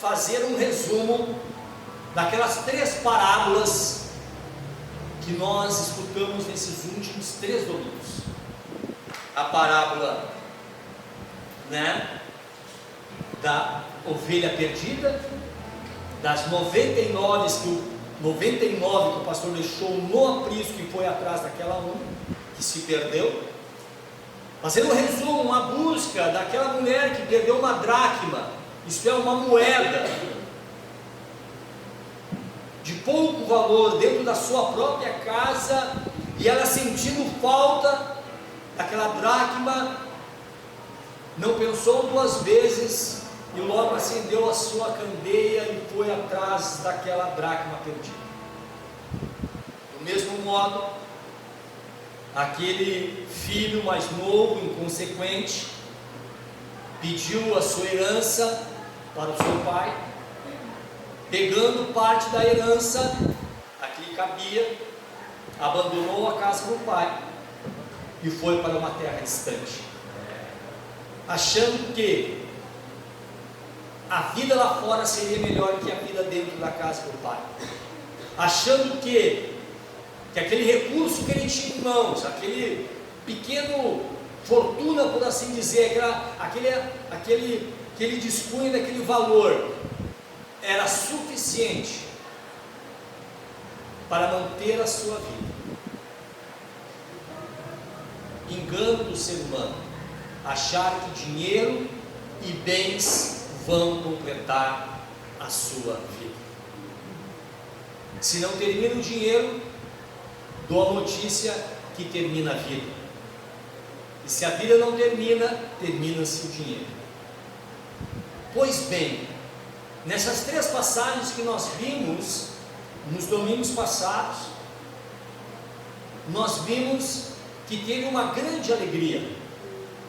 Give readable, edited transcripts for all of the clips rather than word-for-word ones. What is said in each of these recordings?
fazer um resumo daquelas 3 parábolas que nós escutamos nesses últimos 3 domingos. A parábola, da ovelha perdida, das 99 que o pastor deixou no aprisco e foi atrás daquela uma que se perdeu. Fazendo um resumo, uma busca daquela mulher que perdeu uma dracma, isto é, uma moeda de pouco valor dentro da sua própria casa, e ela sentindo falta daquela dracma, não pensou 2 vezes e logo acendeu a sua candeia e foi atrás daquela dracma perdida. Do mesmo modo, aquele filho mais novo, inconsequente, pediu a sua herança para o seu pai, pegando parte da herança a que lhe cabia, abandonou a casa do pai e foi para uma terra distante, achando que a vida lá fora seria melhor que a vida dentro da casa do pai, achando que aquele recurso que ele tinha em mãos, aquele pequeno fortuna, por assim dizer, aquele que ele dispunha daquele valor, era suficiente para manter a sua vida. Engano do ser humano, achar que dinheiro e bens vão completar a sua vida. Se não termina o dinheiro, dou a notícia que termina a vida. E se a vida não termina, termina-se o dinheiro. Pois bem, nessas 3 passagens que nós vimos nos domingos passados, nós vimos que teve uma grande alegria.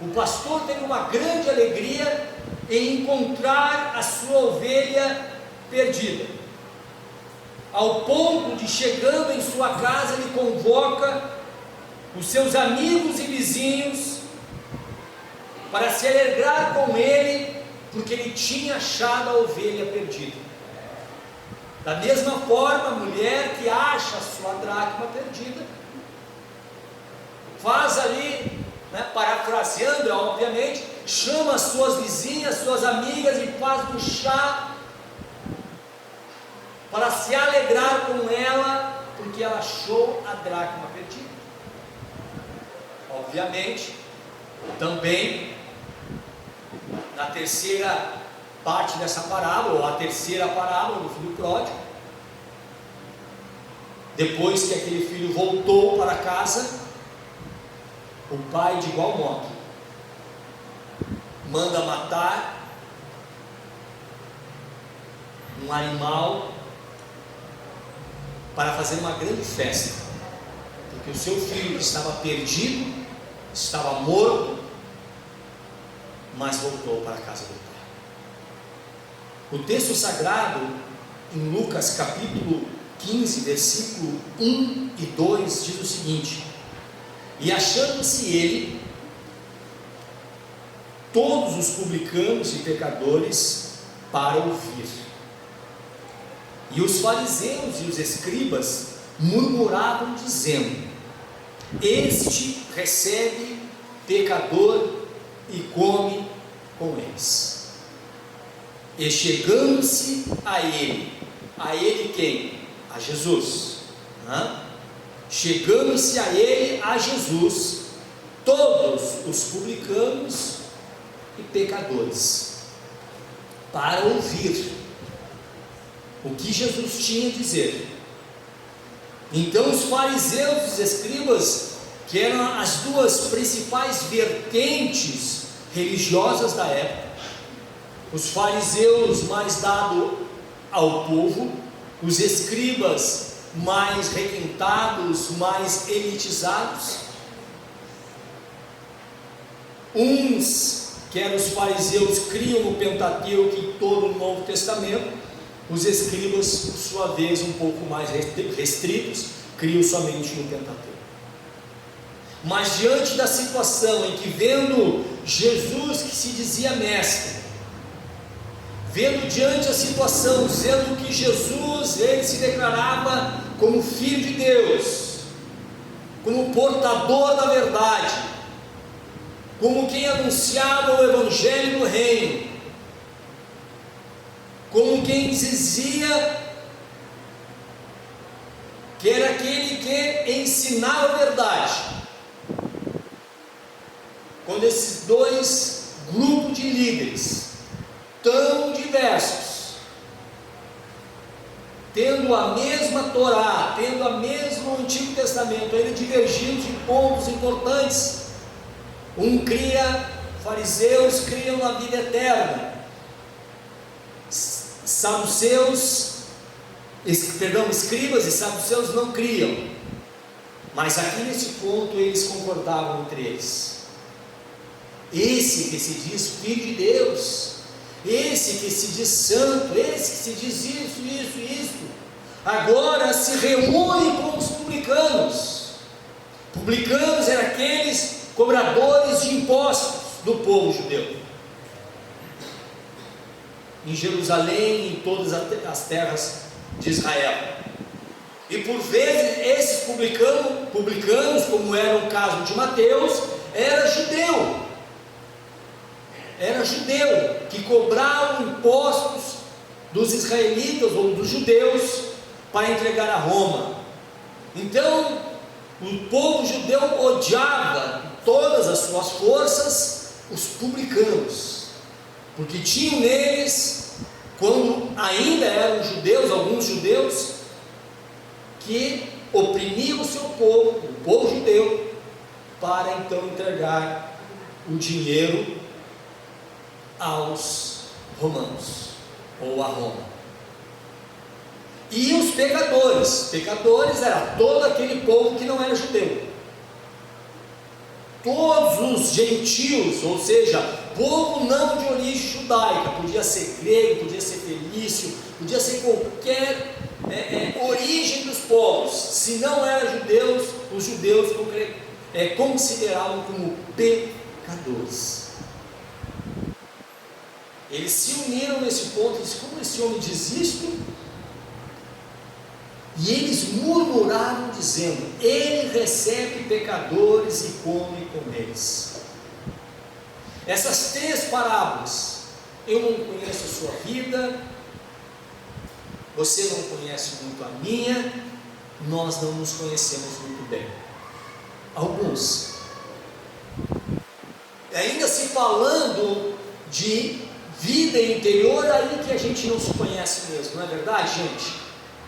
O pastor teve uma grande alegria em encontrar a sua ovelha perdida, ao ponto de, chegando em sua casa, ele convoca os seus amigos e vizinhos para se alegrar com ele, porque ele tinha achado a ovelha perdida. Da mesma forma, a mulher que acha a sua dracma perdida, faz ali, parafraseando, obviamente, chama as suas vizinhas, suas amigas e faz um chá para se alegrar com ela, porque ela achou a dracma perdida. Obviamente, também na terceira parte dessa parábola, ou a terceira parábola do filho pródigo, depois que aquele filho voltou para casa, o pai, de igual modo, manda matar um animal para fazer uma grande festa, porque o seu filho que estava perdido, estava morto, mas voltou para a casa do pai. O texto sagrado, em Lucas capítulo 15, versículo 1 e 2, diz o seguinte: e achando-se ele, todos os publicanos e pecadores para ouvir, e os fariseus e os escribas murmuravam, dizendo: este recebe pecador e come com eles. E chegando-se a ele quem? A Jesus. Chegando-se a ele, a Jesus, todos os publicanos e pecadores, para ouvir o que Jesus tinha a dizer. Então os fariseus e os escribas, que eram as 2 principais vertentes religiosas da época, os fariseus mais dados ao povo, os escribas mais requintados, mais elitizados, uns, que eram os fariseus, criam no Pentateuco e todo o Novo Testamento, os escribas, por sua vez, um pouco mais restritos, criam somente no Pentateuco. Mas diante da situação em que, vendo Jesus, que se dizia mestre, vendo diante a situação, sendo que Jesus, ele se declarava como Filho de Deus, como portador da verdade, como quem anunciava o Evangelho do Reino, como quem dizia que era aquele que ensinava a verdade. Quando esses dois grupos de líderes tão diversos, tendo a mesma Torá, tendo a mesma Antigo Testamento, ainda divergindo de pontos importantes, fariseus criam na vida eterna, escribas e saduceus não criam, mas aqui nesse ponto eles concordavam entre eles. Esse que se diz Filho de Deus, esse que se diz santo, esse que se diz isso, agora se reúne com os publicanos. Publicanos eram aqueles cobradores de impostos do povo judeu, em Jerusalém e em todas as terras de Israel. E por vezes esses publicanos, como era o caso de Mateus, era judeu que cobravam impostos dos israelitas ou dos judeus para entregar a Roma. Então o povo judeu odiava todas as suas forças os publicanos, porque tinham neles, quando ainda eram judeus, alguns judeus que oprimiam o seu povo, o povo judeu, para então entregar o dinheiro aos romanos, ou a Roma. E os pecadores era todo aquele povo que não era judeu, todos os gentios, ou seja, povo não de origem judaica, podia ser grego, podia ser fenício, podia ser qualquer origem dos povos, se não eram judeus, os judeus consideravam como pecadores. Eles se uniram nesse ponto e disseram: como esse homem diz isto? E eles murmuraram dizendo: ele recebe pecadores e come com eles. Essas três parábolas, eu não conheço a sua vida, você não conhece muito a minha, nós não nos conhecemos muito bem. Alguns, ainda se falando de vida interior, aí que a gente não se conhece mesmo, não é verdade, gente?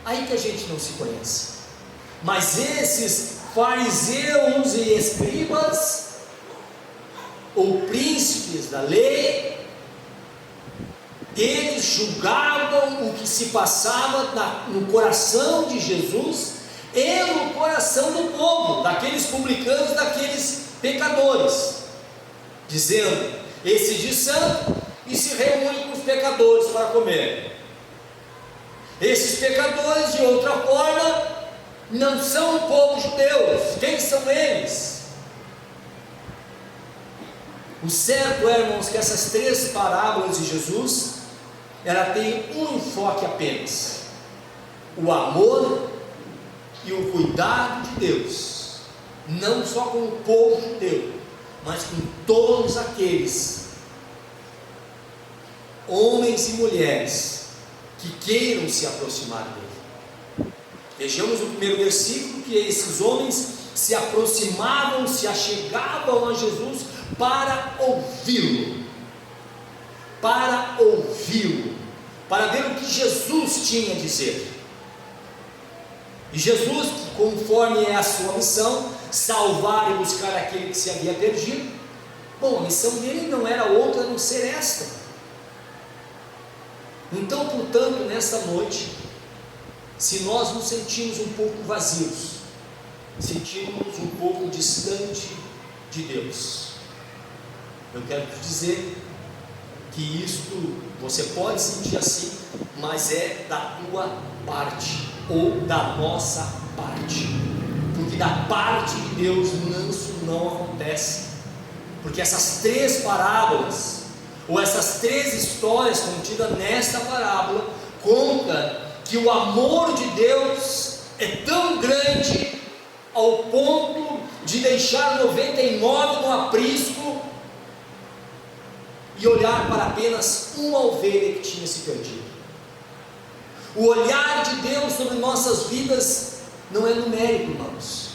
Aí que a gente não se conhece. Mas esses fariseus e escribas, ou príncipes da lei, eles julgavam o que se passava no coração de Jesus e no coração do povo, daqueles publicanos, daqueles pecadores, dizendo: esse diz santo e se reúne com os pecadores para comer. Esses pecadores, de outra forma, não são o povo judeu. Quem são eles? O certo é, irmãos, que essas três parábolas de Jesus, ela tem um enfoque apenas: o amor e o cuidado de Deus, não só com o povo judeu, mas com todos aqueles homens e mulheres que queiram se aproximar dele. Vejamos o primeiro versículo, que esses homens se aproximavam, se achegavam a Jesus para ouvi-lo, para ver o que Jesus tinha a dizer. E Jesus, conforme é a sua missão, salvar e buscar aquele que se havia perdido, bom, a missão dele não era outra a não ser esta. Então, portanto, nesta noite, se nós nos sentimos um pouco vazios, sentimos um pouco distante de Deus, eu quero te dizer que isto, você pode sentir assim, mas é da tua parte, ou da nossa parte, porque da parte de Deus isso não acontece, porque essas três parábolas, ou essas 3 histórias contidas nesta parábola, conta que o amor de Deus é tão grande ao ponto de deixar 99 no aprisco e olhar para apenas uma ovelha que tinha se perdido. O olhar de Deus sobre nossas vidas não é numérico, irmãos.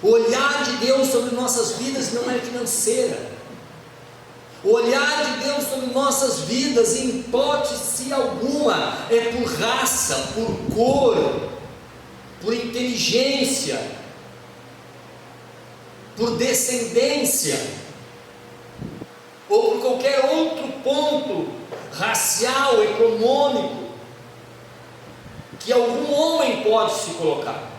O olhar de Deus sobre nossas vidas não é financeira. O olhar de Deus sobre nossas vidas, em hipótese alguma, é por raça, por cor, por inteligência, por descendência, ou por qualquer outro ponto racial, econômico, que algum homem pode se colocar.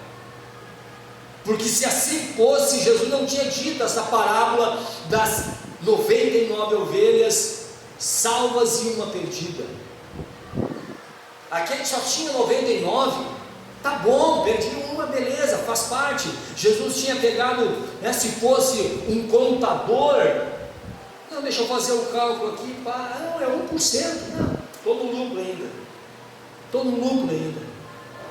Porque se assim fosse, Jesus não tinha dito essa parábola das 99 ovelhas salvas e uma perdida. Aquele só tinha 99, tá bom, perdi uma, beleza, faz parte. Jesus tinha pegado, se fosse um contador, não, deixa eu fazer o cálculo aqui, não, é 1%, não, estou no lucro ainda,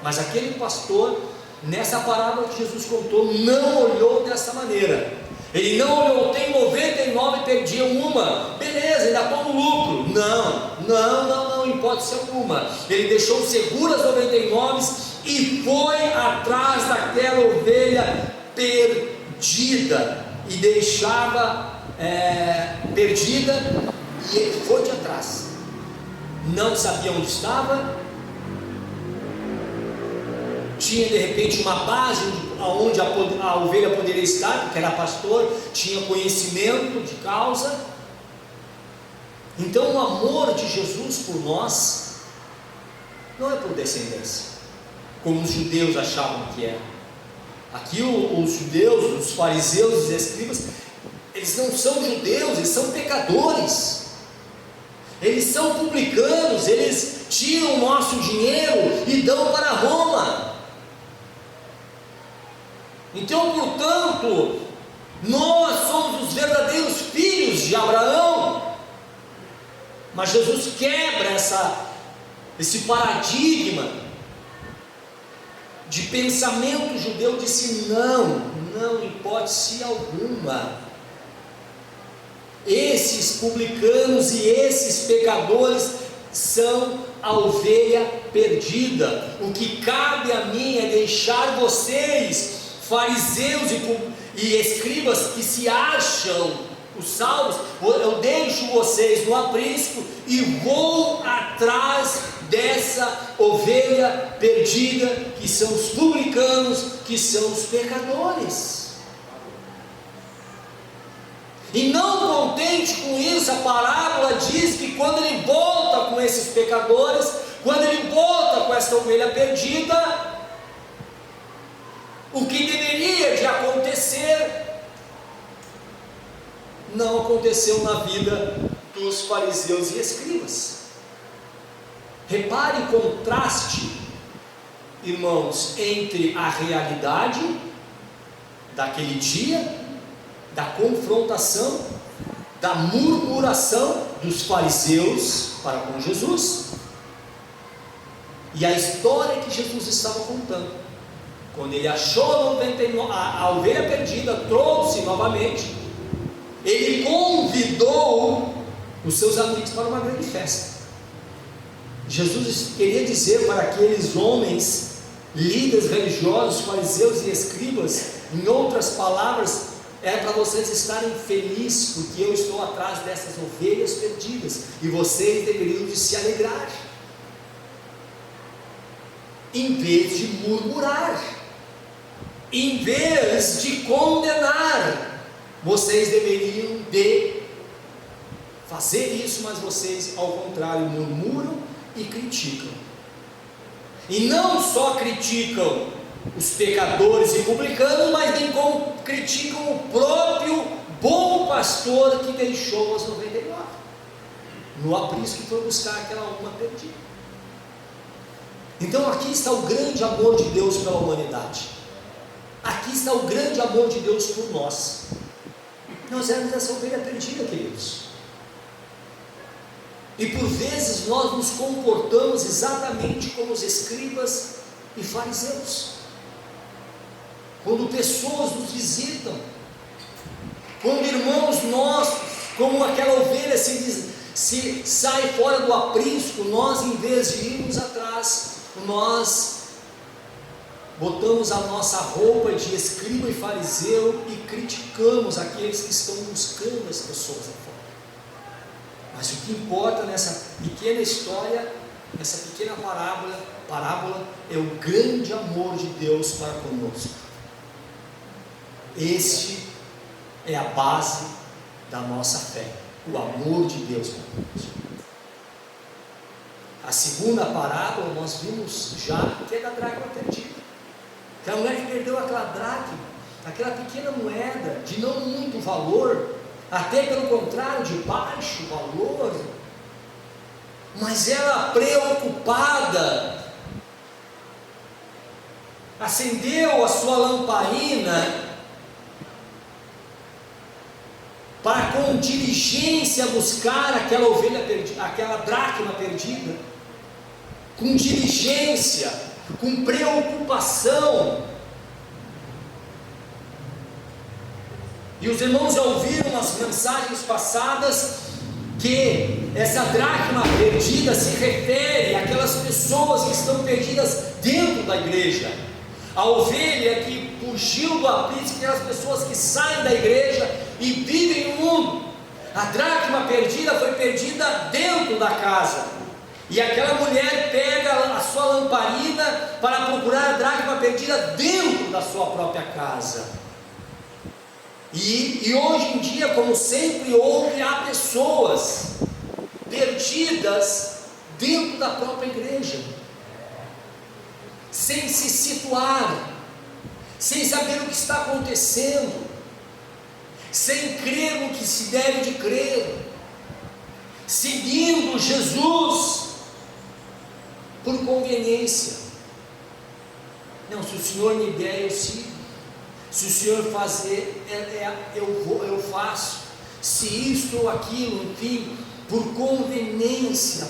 mas aquele pastor, nessa parábola que Jesus contou, não olhou dessa maneira. Ele não olhou, tem 99 e perdi uma, beleza, ainda estou no lucro. Não, em hipótese alguma. Ele deixou seguras 99 e foi atrás daquela ovelha perdida, e deixava perdida, e ele foi de atrás. Não sabia onde estava, tinha de repente uma base onde a ovelha poderia estar, porque era pastor, tinha conhecimento de causa. Então o amor de Jesus por nós não é por descendência, como os judeus achavam que era. Aqui os judeus, os fariseus, os escribas, eles não são judeus, eles são pecadores, eles são publicanos, eles tiram o nosso dinheiro e dão para Roma. Então, portanto, nós somos os verdadeiros filhos de Abraão. Mas Jesus quebra esse paradigma de pensamento judeu, disse não, em hipótese alguma. Esses publicanos e esses pecadores são a ovelha perdida. O que cabe a mim é deixar vocês, fariseus e escribas que se acham os salvos, eu deixo vocês no aprisco e vou atrás dessa ovelha perdida, que são os publicanos, que são os pecadores. E não contente com isso, a parábola diz que quando ele volta com esses pecadores, quando ele volta com essa ovelha perdida, o que deveria de acontecer não aconteceu na vida dos fariseus e escribas. Repare o contraste, irmãos, entre a realidade daquele dia, da confrontação, da murmuração dos fariseus para com Jesus, e a história que Jesus estava contando. Quando ele achou a ovelha perdida, trouxe novamente, ele convidou os seus amigos para uma grande festa. Jesus queria dizer para aqueles homens, líderes religiosos, fariseus e escribas, em outras palavras, é para vocês estarem felizes, porque eu estou atrás dessas ovelhas perdidas, e vocês deveriam de se alegrar, em vez de murmurar, em vez de condenar. Vocês deveriam de fazer isso, mas vocês, ao contrário, murmuram e criticam. E não só criticam os pecadores e publicanos, mas bem como criticam o próprio bom pastor que deixou as 99 no aprisco e foi buscar aquela uma perdida. Então aqui está o grande amor de Deus pela humanidade. Aqui está o grande amor de Deus por nós. Nós éramos essa ovelha perdida, queridos. E por vezes nós nos comportamos exatamente como os escribas e fariseus. Quando pessoas nos visitam, quando irmãos nossos, como aquela ovelha se sai fora do aprisco, nós, em vez de irmos atrás, nós botamos a nossa roupa de escriba e fariseu e criticamos aqueles que estão buscando as pessoas lá fora. Mas o que importa nessa pequena história, nessa pequena parábola, é o grande amor de Deus para conosco. Este é a base da nossa fé, o amor de Deus para conosco. A segunda parábola nós vimos já, que é da dracma perdida. Aquela mulher que perdeu aquela dracma, aquela pequena moeda de não muito valor, até pelo contrário, de baixo valor, mas ela preocupada, acendeu a sua lamparina para com diligência buscar aquela ovelha perdida, aquela dracma perdida, com diligência, com preocupação. E os irmãos já ouviram nas mensagens passadas que essa dracma perdida se refere àquelas pessoas que estão perdidas dentro da igreja. A ovelha que fugiu do aprisco, aquelas pessoas que saem da igreja e vivem no mundo. A dracma perdida foi perdida dentro da casa. E aquela mulher pega a sua lamparina para procurar a dracma perdida dentro da sua própria casa. E hoje em dia, como sempre houve, há pessoas perdidas dentro da própria igreja, sem se situar, sem saber o que está acontecendo, sem crer no que se deve de crer, seguindo Jesus por conveniência. Não, se o Senhor me der, eu sigo. Se o Senhor fazer, eu faço. Se isto ou aquilo, enfim, por conveniência,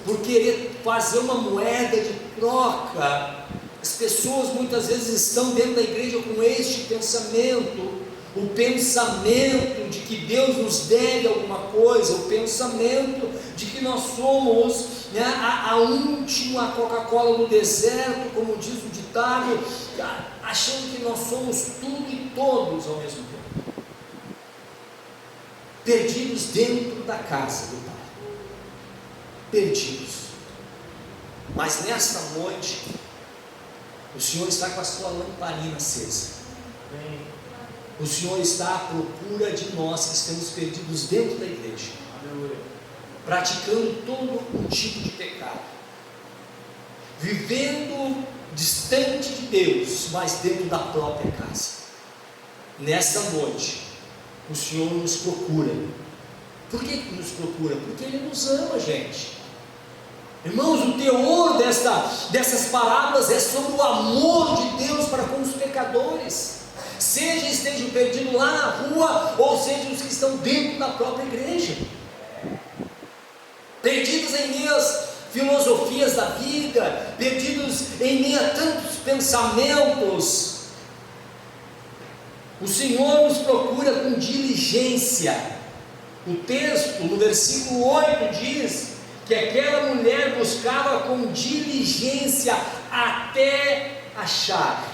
por querer fazer uma moeda de troca. As pessoas muitas vezes estão dentro da igreja com este pensamento, o pensamento de que Deus nos deve alguma coisa, o pensamento de que nós somos, né, a última Coca-Cola no deserto, como diz o ditado, achando que nós somos tudo e todos ao mesmo tempo, perdidos dentro da casa do Pai, perdidos. Mas nesta noite, o Senhor está com a sua lamparina acesa. O Senhor está à procura de nós que estamos perdidos dentro da igreja, praticando todo um tipo de pecado, vivendo distante de Deus, mas dentro da própria casa. Nesta noite, o Senhor nos procura. Por que nos procura? Porque Ele nos ama, gente. Irmãos, o teor dessas parábolas é sobre o amor de Deus para com os pecadores, seja estejam perdidos lá na rua, ou seja os que estão dentro da própria igreja, perdidos em meio às filosofias da vida, perdidos em meio a tantos pensamentos. O Senhor nos procura com diligência. O texto, no versículo 8, diz que aquela mulher buscava com diligência até achar,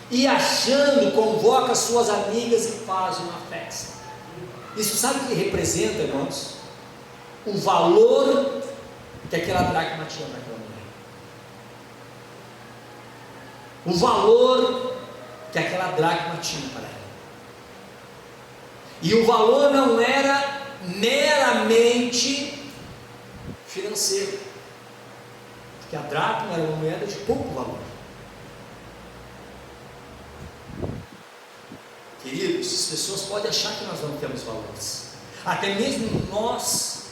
e achando, convoca suas amigas e faz uma festa. Isso sabe o que representa, irmãos? O valor que aquela dracma tinha para aquela mulher, o valor que aquela dracma tinha para ela. E o valor não era meramente financeiro, porque a dracma era uma moeda de pouco valor. Queridos, as pessoas podem achar que nós não temos valores, até mesmo nós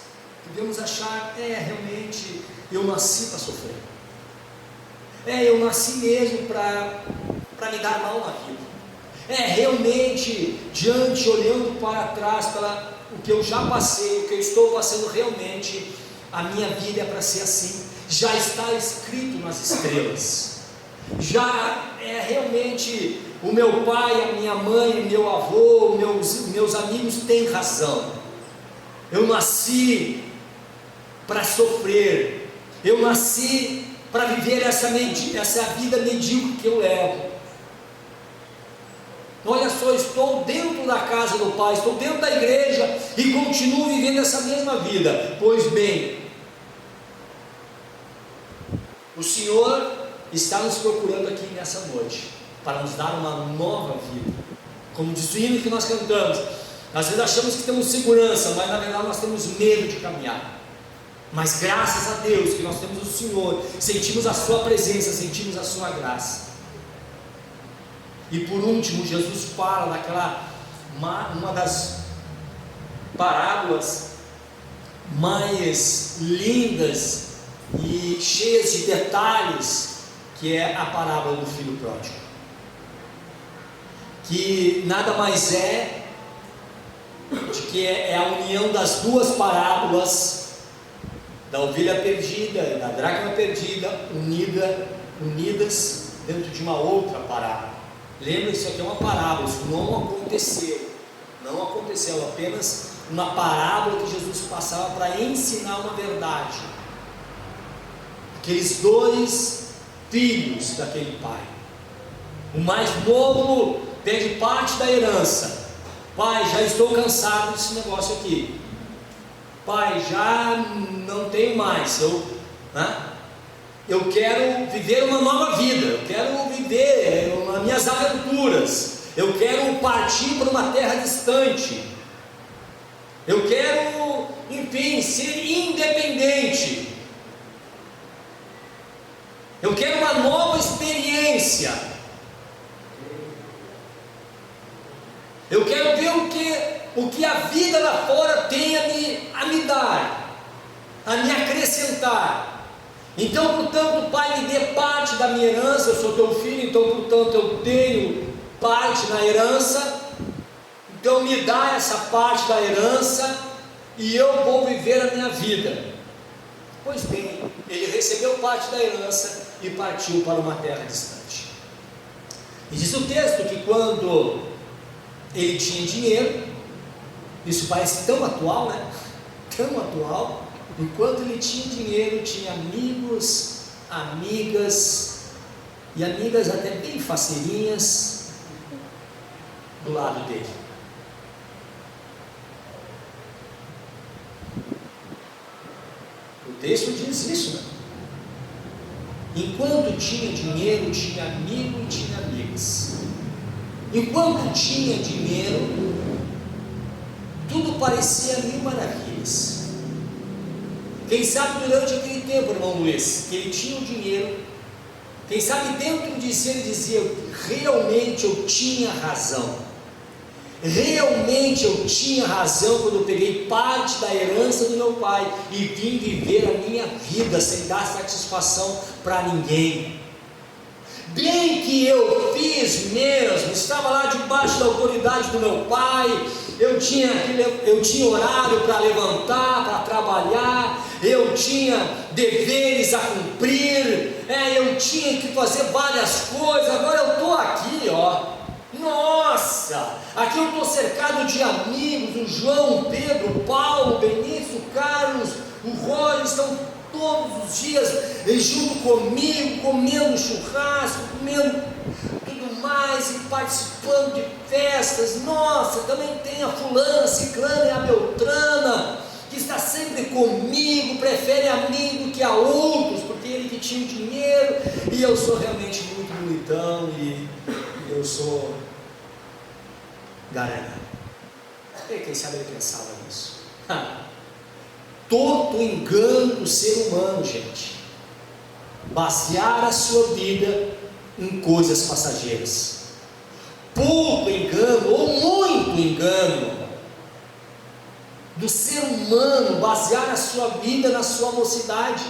podemos achar, realmente eu nasci para sofrer, eu nasci mesmo para me dar mal na vida, realmente, olhando para trás, o que eu já passei, o que eu estou passando realmente, a minha vida é para ser assim. Já está escrito nas estrelas. Já é realmente, o meu pai, a minha mãe, meu avô, meus amigos têm razão. Eu nasci para sofrer. Eu nasci para viver essa vida medíocre que eu levo. Olha só, estou dentro da casa do Pai, estou dentro da igreja e continuo vivendo essa mesma vida. Pois bem, o Senhor está nos procurando aqui nessa noite para nos dar uma nova vida. Como diz o hino que nós cantamos, às vezes achamos que temos segurança, mas na verdade nós temos medo de caminhar. Mas graças a Deus que nós temos o Senhor, sentimos a sua presença, sentimos a sua graça. E por último, Jesus fala uma das parábolas mais lindas e cheias de detalhes, que é a parábola do filho pródigo, que nada mais é de que é a união das duas parábolas, da ovelha perdida e da dracma perdida, unidas dentro de uma outra parábola. Lembra, isso aqui é uma parábola, isso não aconteceu, apenas uma parábola que Jesus passava para ensinar uma verdade. Aqueles dois filhos daquele pai, o mais novo pede parte da herança. Pai, já estou cansado desse negócio aqui. Pai, já não tenho mais, eu quero viver uma nova vida, eu quero viver as minhas aventuras, eu quero partir para uma terra distante, eu quero, enfim, ser independente, eu quero uma nova experiência, eu quero ver o que a vida lá fora tem a me dar, a me acrescentar. Então, portanto, Pai, me dê parte da minha herança. Eu sou teu filho, então, portanto, eu tenho parte na herança. Então, me dá essa parte da herança e eu vou viver a minha vida. Pois bem, ele recebeu parte da herança e partiu para uma terra distante. E diz o texto que quando ele tinha dinheiro, isso parece tão atual, né? Tão atual. Enquanto ele tinha dinheiro, tinha amigos, amigas, e amigas até bem faceirinhas do lado dele. O texto diz isso, né? Enquanto tinha dinheiro, tinha amigo e tinha amigas. Enquanto tinha dinheiro, tudo parecia mil maravilhas. Quem sabe durante aquele tempo, irmão Luiz, que ele tinha o dinheiro, quem sabe dentro de si ele dizia: realmente eu tinha razão, realmente eu tinha razão quando eu peguei parte da herança do meu pai e vim viver a minha vida sem dar satisfação para ninguém. Bem que eu fiz mesmo, estava lá debaixo da autoridade do meu pai, eu tinha horário para levantar, para trabalhar, eu tinha deveres a cumprir, eu tinha que fazer várias coisas. Agora eu estou aqui, nossa, aqui eu estou cercado de amigos, o João, o Pedro, o Paulo, o Benício, o Carlos, o Roy, estão todos os dias junto comigo, comendo churrasco, comendo tudo mais e participando de festas. Nossa, também tem a fulana, a ciclana e a beltrana, que está sempre comigo, prefere a mim do que a outros, porque ele que tinha o dinheiro, e eu sou realmente muito bonitão, e eu sou garanhão. Quem sabe ele pensava nisso. Todo engano do ser humano, gente, basear a sua vida em coisas passageiras. Pouco engano ou muito engano do ser humano basear a sua vida na sua mocidade,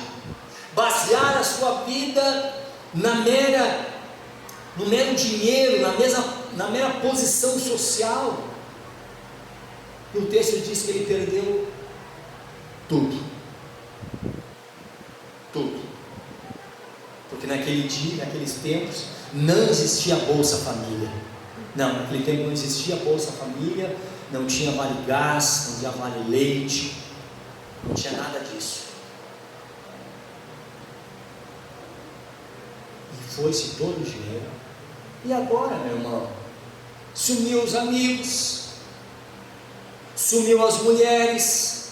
basear a sua vida no mero dinheiro, na mera posição social. E o texto diz que ele perdeu tudo. Tudo. Porque naquele dia, naqueles tempos, não existia Bolsa Família. Não, naquele tempo não existia Bolsa Família, não tinha vale gás, não tinha vale leite, não tinha nada disso. E foi-se todo o dinheiro. E agora, meu irmão, sumiu os amigos, sumiu as mulheres,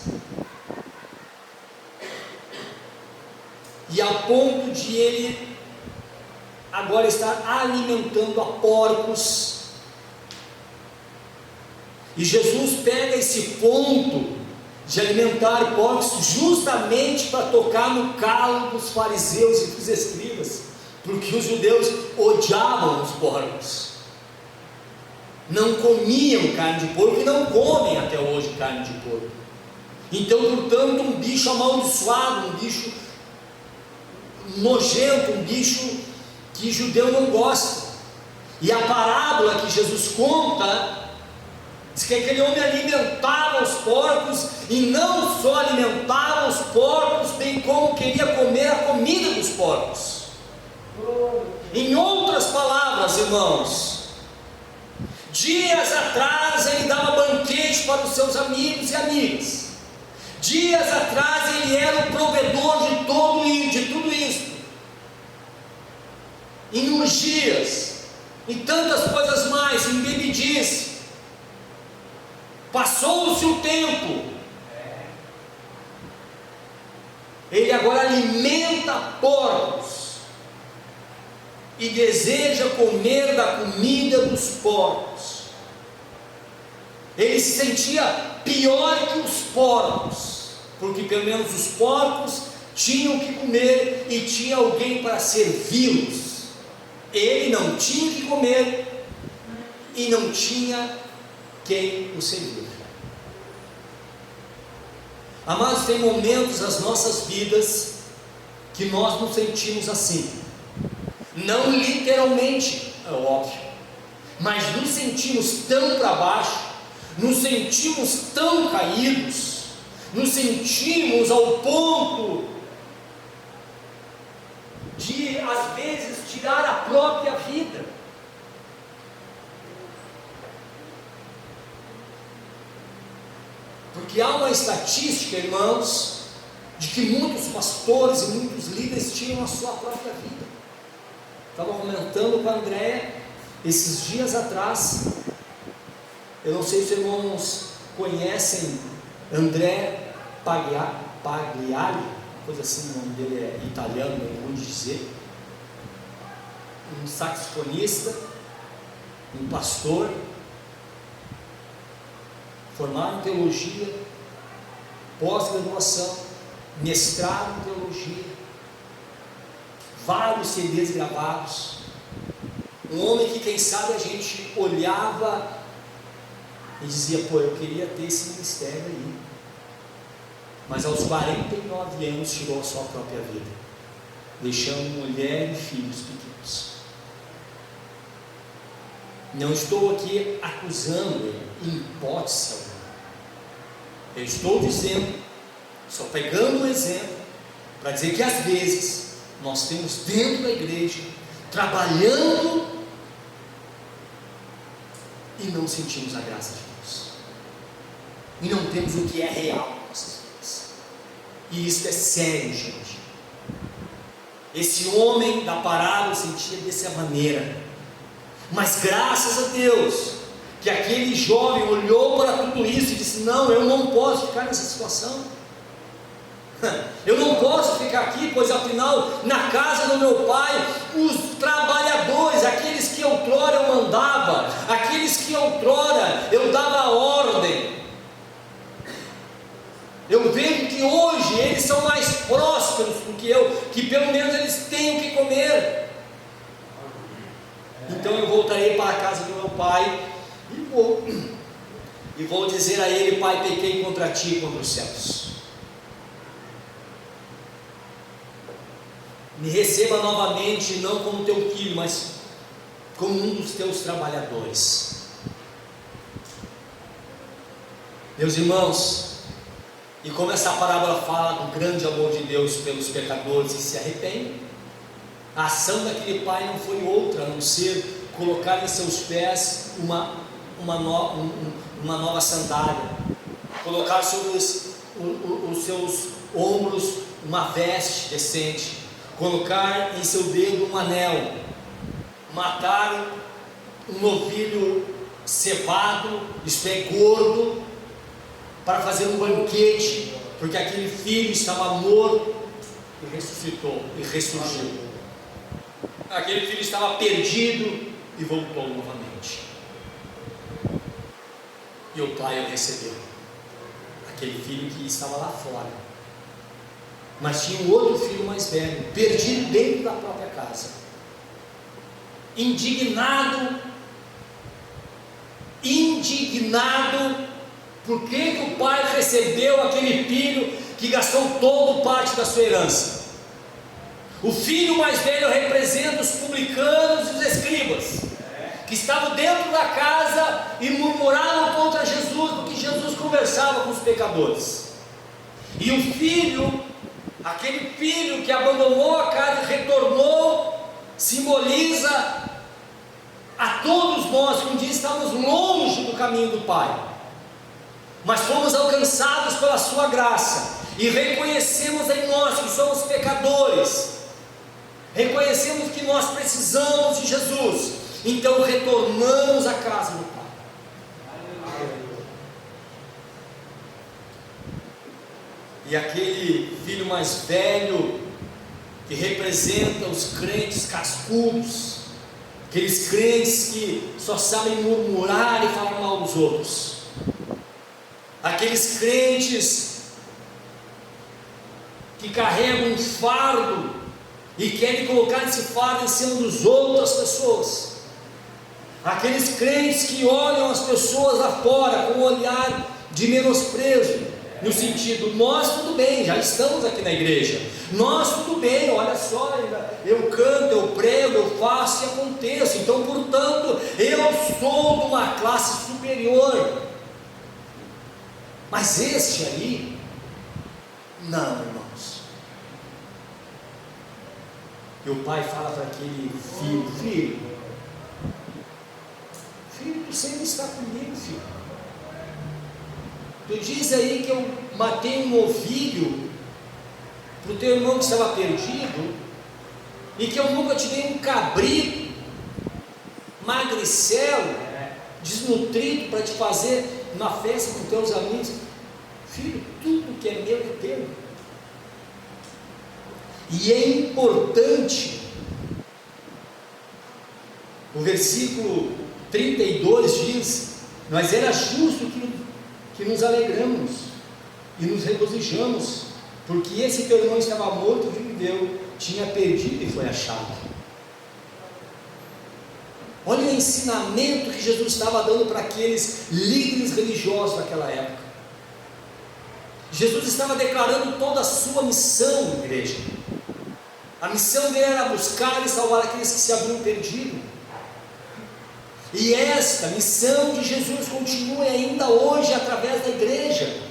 e a ponto de ele agora estar alimentando a porcos. E Jesus pega esse ponto de alimentar porcos justamente para tocar no calo dos fariseus e dos escribas, porque os judeus odiavam os porcos, não comiam carne de porco e não comem até hoje carne de porco. Então, portanto, um bicho amaldiçoado, um bicho nojento, um bicho que judeu não gosta. E a parábola que Jesus conta diz que aquele homem alimentava os porcos, e não só alimentava os porcos, bem como queria comer a comida dos porcos. Em outras palavras, irmãos, dias atrás ele dava banquete para os seus amigos e amigas. Dias atrás ele era o provedor de tudo isso. Em orgias, em tantas coisas mais, em bebedice. Passou-se o tempo, ele agora alimenta porcos e deseja comer da comida dos porcos. Ele se sentia pior que os porcos, porque pelo menos os porcos tinham que comer e tinha alguém para servi-los. Ele não tinha que comer e não tinha quem o servir. Amados, tem momentos nas nossas vidas que nós nos sentimos assim, não literalmente, é óbvio, mas nos sentimos tão para baixo, nos sentimos tão caídos, nos sentimos ao ponto de às vezes tirar a própria vida. Porque há uma estatística, irmãos, de que muitos pastores e muitos líderes tiram a sua própria vida. Estava comentando com a Andréia esses dias atrás. Eu não sei se os irmãos conhecem André Pagliari, uma coisa assim, o nome dele é italiano, não vou dizer. Um saxofonista, um pastor, formado em teologia, pós-graduação, mestrado em teologia, vários CDs gravados, um homem que quem sabe a gente olhava e dizia, pô, eu queria ter esse ministério aí, mas aos 49 anos tirou a sua própria vida, deixando mulher e filhos pequenos. Não estou aqui acusando ele em hipótese alguma. Eu estou dizendo, só pegando um exemplo, para dizer que às vezes nós temos dentro da igreja, trabalhando e não sentimos a graça de Deus, e não temos o que é real em nossas vidas, e isso é sério, gente. Esse homem da parábola sentia dessa maneira, mas graças a Deus, que aquele jovem olhou para tudo isso e disse, não, eu não posso ficar nessa situação, eu não posso ficar aqui, pois afinal, na casa do meu pai, os trabalhadores, aqueles que outrora eu mandava, aqueles que outrora eu dava ordem, eu vejo que hoje eles são mais prósperos do que eu, que pelo menos eles têm o que comer. Então eu voltarei para a casa do meu pai e vou dizer a ele, pai, pequei contra ti e contra os céus. Me receba novamente, não como teu filho, mas como um dos teus trabalhadores. Meus irmãos, e como essa parábola fala do grande amor de Deus pelos pecadores que se arrependem, a ação daquele pai não foi outra a não ser colocar em seus pés uma nova sandália, colocar sobre os seus ombros uma veste decente, colocar em seu dedo um anel, matar um novilho cevado, isto é, gordo, para fazer um banquete, porque aquele filho estava morto e ressuscitou e ressurgiu. Aquele filho estava perdido e voltou novamente. E o pai o recebeu. Aquele filho que estava lá fora. Mas tinha um outro filho mais velho, perdido dentro da própria casa. Indignado, por que o pai recebeu aquele filho que gastou toda parte da sua herança? O filho mais velho representa os publicanos e os escribas, que estavam dentro da casa e murmuravam contra Jesus, porque Jesus conversava com os pecadores. E o filho, aquele filho que abandonou a casa e retornou, simboliza a todos nós que um dia estávamos longe do caminho do Pai, mas fomos alcançados pela sua graça, e reconhecemos em nós que somos pecadores, reconhecemos que nós precisamos de Jesus, então retornamos à casa do Pai. E aquele filho mais velho, que representa os crentes cascudos, aqueles crentes que só sabem murmurar e falar mal dos outros, aqueles crentes que carregam um fardo e querem colocar esse fardo em cima dos outras pessoas, aqueles crentes que olham as pessoas lá fora com um olhar de menosprezo, no sentido, nós tudo bem, já estamos aqui na igreja, nós tudo bem, olha só, eu canto, eu prego, eu faço e aconteço, então portanto eu sou de uma classe superior. Mas este aí, não, irmãos. E o pai fala para aquele filho, filho, tu sempre está comigo, filho. Tu diz aí que eu matei um novilho para o teu irmão que estava perdido, e que eu nunca te dei um cabrito magricelo, desnutrido, para te fazer uma festa com teus amigos. Filho, tudo que é meu é teu. E é importante, o versículo 32 diz: mas era justo que nos alegramos e nos regozijamos, porque esse teu irmão estava morto e viveu, tinha perdido e foi achado. Olha o ensinamento que Jesus estava dando para aqueles líderes religiosos daquela época. Jesus estava declarando toda a sua missão, igreja. A missão dele era buscar e salvar aqueles que se haviam perdido. E esta missão de Jesus continua ainda hoje através da igreja.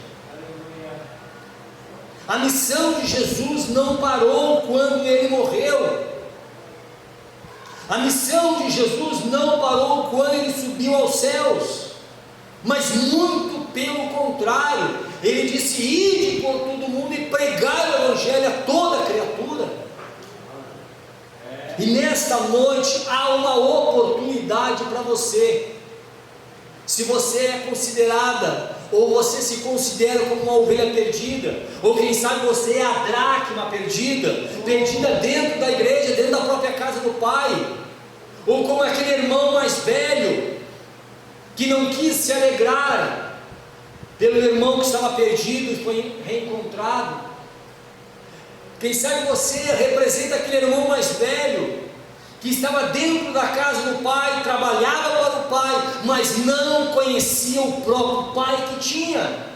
A missão de Jesus não parou quando ele morreu. A missão de Jesus não parou quando ele subiu aos céus, mas muito pelo contrário, ele disse: ide por todo mundo e pregai o evangelho a toda criatura. E nesta noite há uma oportunidade para você. Se você é considerada, ou você se considera como uma ovelha perdida, ou quem sabe você é a dracma perdida dentro da igreja, dentro da própria casa do Pai, ou como aquele irmão mais velho, que não quis se alegrar pelo irmão que estava perdido e foi reencontrado. Quem sabe você representa aquele irmão mais velho, que estava dentro da casa do Pai, trabalhava para o Pai, mas não conhecia o próprio Pai que tinha.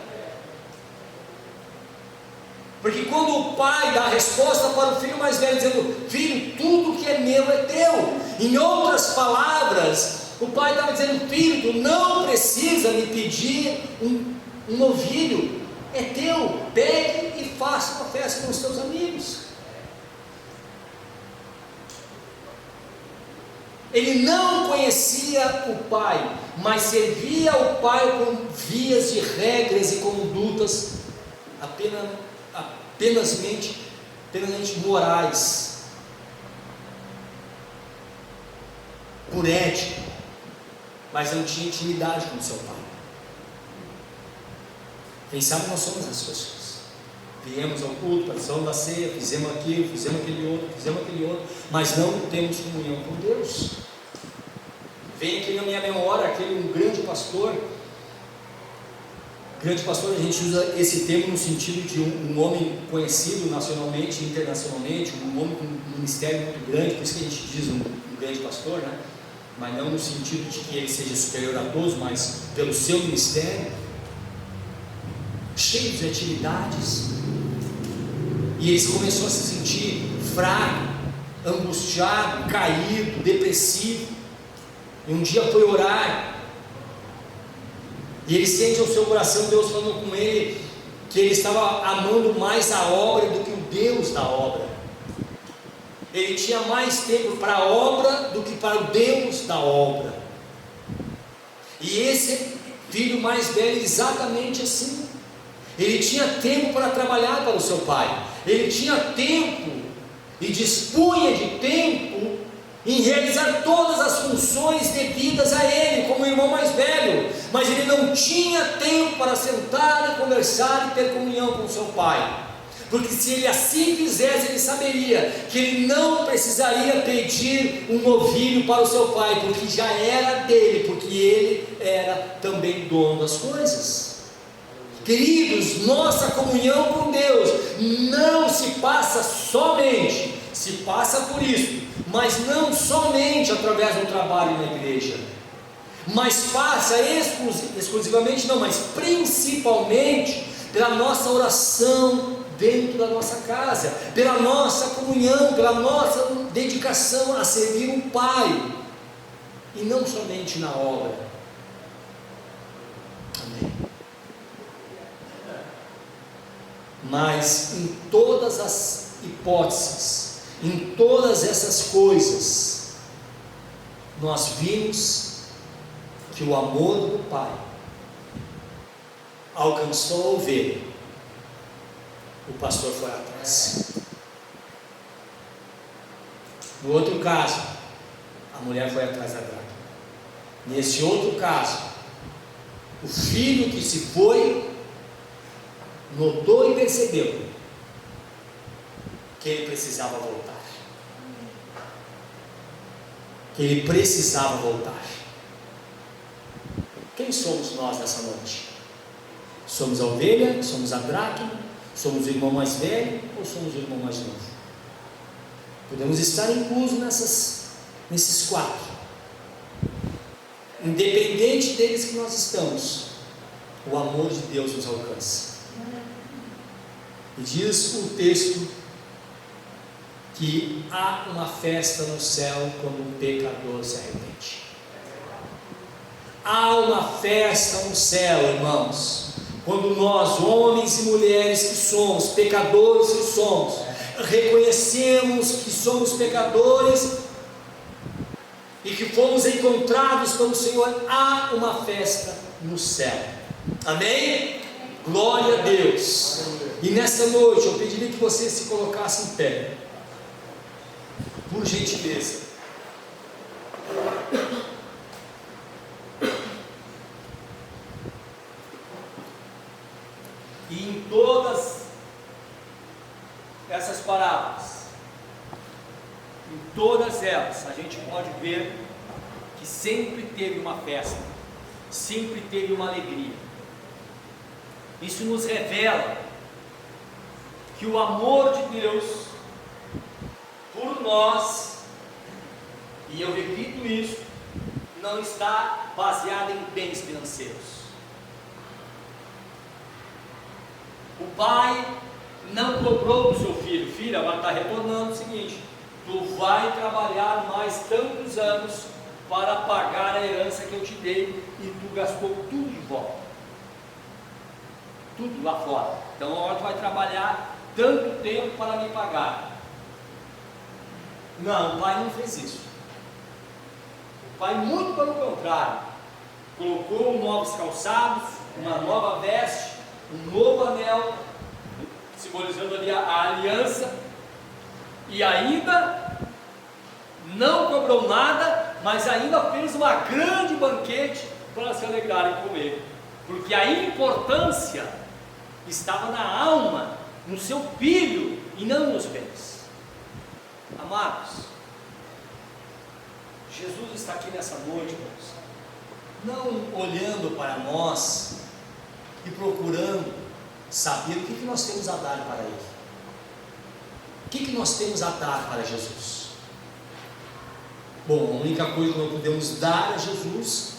Porque quando o pai dá a resposta para o filho mais velho, dizendo: filho, tudo que é meu é teu. Em outras palavras, o pai estava dizendo: filho, tu não precisa me pedir um Um novilho é teu, pegue e faça uma festa com os teus amigos. Ele não conhecia o pai, mas servia ao pai com vias de regras e condutas apenas morais, por ética, mas não tinha intimidade com o seu pai. Quem sabe nós somos as pessoas. Viemos ao culto, participamos da ceia, fizemos aquilo, fizemos aquele outro, mas não temos comunhão com Deus. Vem aqui na minha memória um grande pastor. Grande pastor, a gente usa esse termo no sentido de um homem conhecido nacionalmente, internacionalmente, um homem com um ministério muito grande, por isso que a gente diz um grande pastor, né? Mas não no sentido de que ele seja superior a todos, mas pelo seu ministério, cheio de atividades. E ele começou a se sentir fraco, angustiado, caído, depressivo. E um dia foi orar, e ele sente ao seu coração Deus falando com ele que ele estava amando mais a obra do que o Deus da obra. Ele tinha mais tempo para a obra do que para o Deus da obra. E esse filho mais velho, exatamente assim. Ele tinha tempo para trabalhar para o seu pai, ele tinha tempo e dispunha de tempo em realizar todas as funções devidas a ele, como o irmão mais velho, mas ele não tinha tempo para sentar e conversar e ter comunhão com o seu pai, porque se ele assim fizesse, ele saberia que ele não precisaria pedir um novilho para o seu pai, porque já era dele, porque ele era também dono das coisas. Queridos, nossa comunhão com Deus não se passa somente, se passa por isso, mas não somente através do trabalho na igreja, mas passa exclusivamente, não, mas principalmente pela nossa oração dentro da nossa casa, pela nossa comunhão, pela nossa dedicação a servir o Pai, e não somente na obra. Amém. Mas em todas as hipóteses, em todas essas coisas, nós vimos que o amor do Pai alcançou a ovelha, o pastor foi atrás. No outro caso, a mulher foi atrás da dracma. Nesse outro caso, o filho que se foi notou e percebeu que ele precisava voltar. Quem somos nós nessa noite? Somos a ovelha? Somos a dracma? Somos o irmão mais velho? Ou somos o irmão mais novo? Podemos estar inclusos nesses quatro. Independente deles que nós estamos, o amor de Deus nos alcança. E diz o texto que há uma festa no céu quando um pecador se arrepende. Há uma festa no céu, irmãos, quando nós, homens e mulheres que somos, pecadores que somos, reconhecemos que somos pecadores e que fomos encontrados pelo Senhor, há uma festa no céu. Amém? Glória a Deus. E nesta noite eu pediria que você se colocasse em pé, por gentileza. E em todas essas parábolas, em todas elas, a gente pode ver que sempre teve uma festa, sempre teve uma alegria. Isso nos revela que o amor de Deus por nós, e eu repito isso, não está baseado em bens financeiros. O pai não cobrou do seu filho: filho, agora está retornando o seguinte, tu vai trabalhar mais tantos anos para pagar a herança que eu te dei, e tu gastou tudo de volta. tudo lá fora. Então agora tu vai trabalhar tanto tempo para me pagar. Não, o pai não fez isso. O pai, muito pelo contrário, colocou novos calçados, uma nova veste, um novo anel, simbolizando ali a aliança, e ainda não cobrou nada, mas ainda fez uma grande banquete para se alegrarem com ele, porque a importância estava na alma, no seu filho e não nos bens. Amados, Jesus está aqui nessa noite, irmãos, não olhando para nós e procurando saber o que nós temos a dar para Ele. O que nós temos a dar para Jesus? Bom, a única coisa que nós podemos dar a Jesus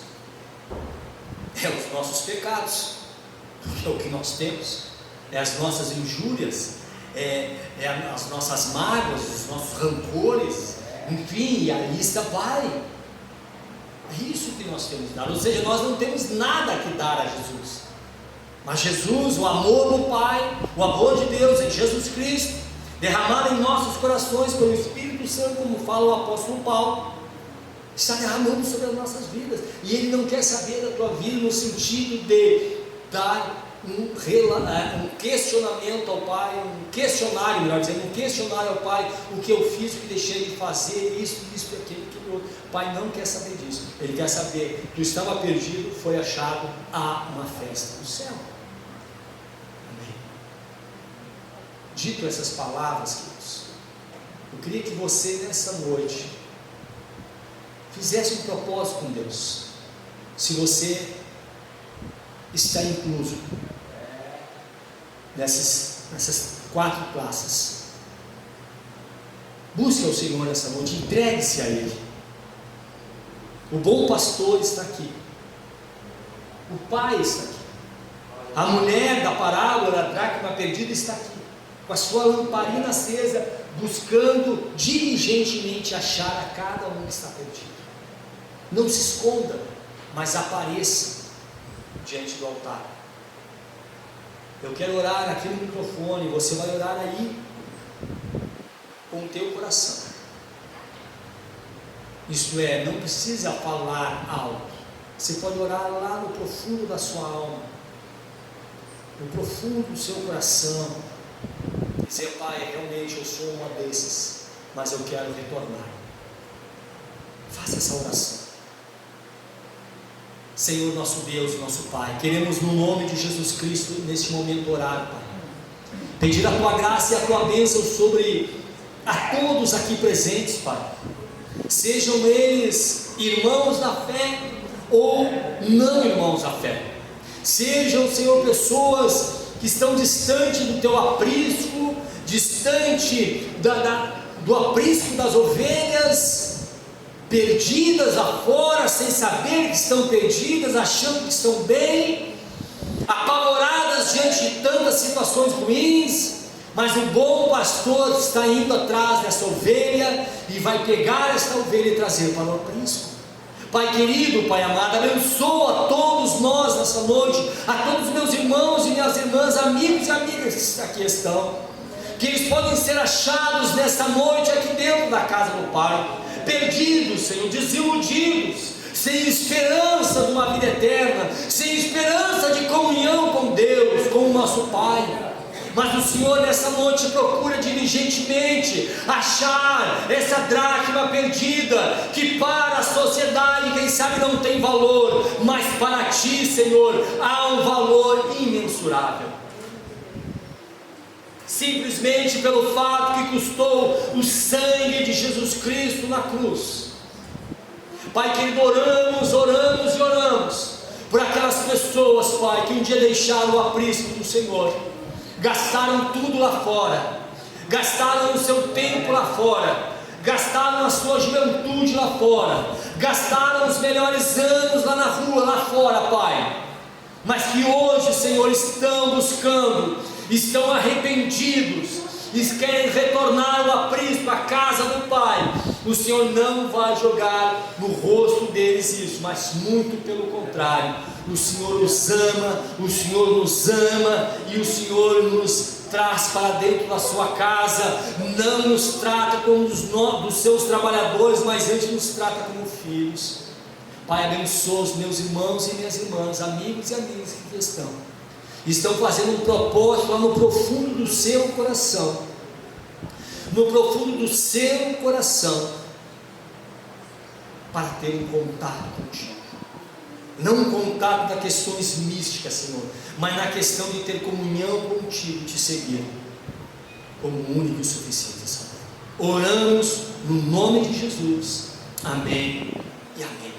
é os nossos pecados, é o que nós temos, é as nossas injúrias, é as nossas mágoas, os nossos rancores, enfim, a lista vai. É isso que nós temos a dar, ou seja, nós não temos nada que dar a Jesus, mas Jesus, o amor do Pai, o amor de Deus em Jesus Cristo, derramado em nossos corações pelo Espírito Santo, como fala o apóstolo Paulo, está derramando sobre as nossas vidas, e Ele não quer saber da tua vida no sentido de dar um questionamento ao Pai, um questionário, melhor dizendo, um questionário ao Pai, o que eu fiz, o que deixei de fazer, isso, aquilo, outro. O Pai não quer saber disso. Ele quer saber, tu estava perdido, foi achado, há uma festa no céu. Amém. Dito essas palavras, queridos, eu queria que você nessa noite fizesse um propósito com Deus. Se você está incluso nessas 4 classes, busque ao Senhor nessa noite, entregue-se a Ele. O bom pastor está aqui, o Pai está aqui, a mulher da parábola da dracma perdida está aqui, com a sua lamparina acesa, buscando diligentemente achar a cada um que está perdido. Não se esconda, mas apareça diante do altar. Eu quero orar aqui no microfone, você vai orar aí com o teu coração. Isto é, não precisa falar alto, você pode orar lá no profundo da sua alma, no profundo do seu coração, dizer: Pai, realmente eu sou uma desses, mas eu quero retornar. Faça essa oração. Senhor nosso Deus, nosso Pai, queremos no nome de Jesus Cristo neste momento orar, Pai, pedir a Tua graça e a Tua bênção sobre a todos aqui presentes, Pai, sejam eles irmãos na fé ou não irmãos na fé, sejam, Senhor, pessoas que estão distante do Teu aprisco, distante do aprisco das ovelhas, perdidas afora, sem saber que estão perdidas, achando que estão bem, apavoradas diante de tantas situações ruins, mas o bom pastor está indo atrás dessa ovelha e vai pegar esta ovelha e trazer para o aprisco. Pai querido, Pai amado, abençoa a todos nós nessa noite, a todos os meus irmãos e minhas irmãs, amigos e amigas que aqui estão, que eles podem ser achados nesta noite aqui dentro da casa do Pai, perdidos, Senhor, desiludidos, sem esperança de uma vida eterna, sem esperança de comunhão com Deus, com o nosso Pai. Mas o Senhor nessa noite procura diligentemente achar essa dracma perdida, que para a sociedade, quem sabe, não tem valor, mas para Ti, Senhor, há um valor imensurável. Simplesmente pelo fato que custou o sangue de Jesus Cristo na cruz. Pai querido, oramos e oramos por aquelas pessoas, Pai, que um dia deixaram o aprisco do Senhor, gastaram tudo lá fora, gastaram o seu tempo lá fora, gastaram a sua juventude lá fora, gastaram os melhores anos lá na rua, lá fora, Pai, mas que hoje, Senhor, estão buscando, estão arrependidos e querem retornar ao aprisco, à casa do Pai. O Senhor não vai jogar no rosto deles isso, mas muito pelo contrário, O Senhor nos ama, o Senhor nos ama, e o Senhor nos traz para dentro da sua casa, não nos trata como dos seus trabalhadores, mas antes nos trata como filhos. Pai, abençoa os meus irmãos e minhas irmãs, amigos e amigas que estão fazendo um propósito lá no profundo do seu coração, no profundo do seu coração, para ter um contato contigo, não um contato das questões místicas, Senhor, mas na questão de ter comunhão contigo, te seguir como único e suficiente Salvador. Oramos no nome de Jesus, amém e amém.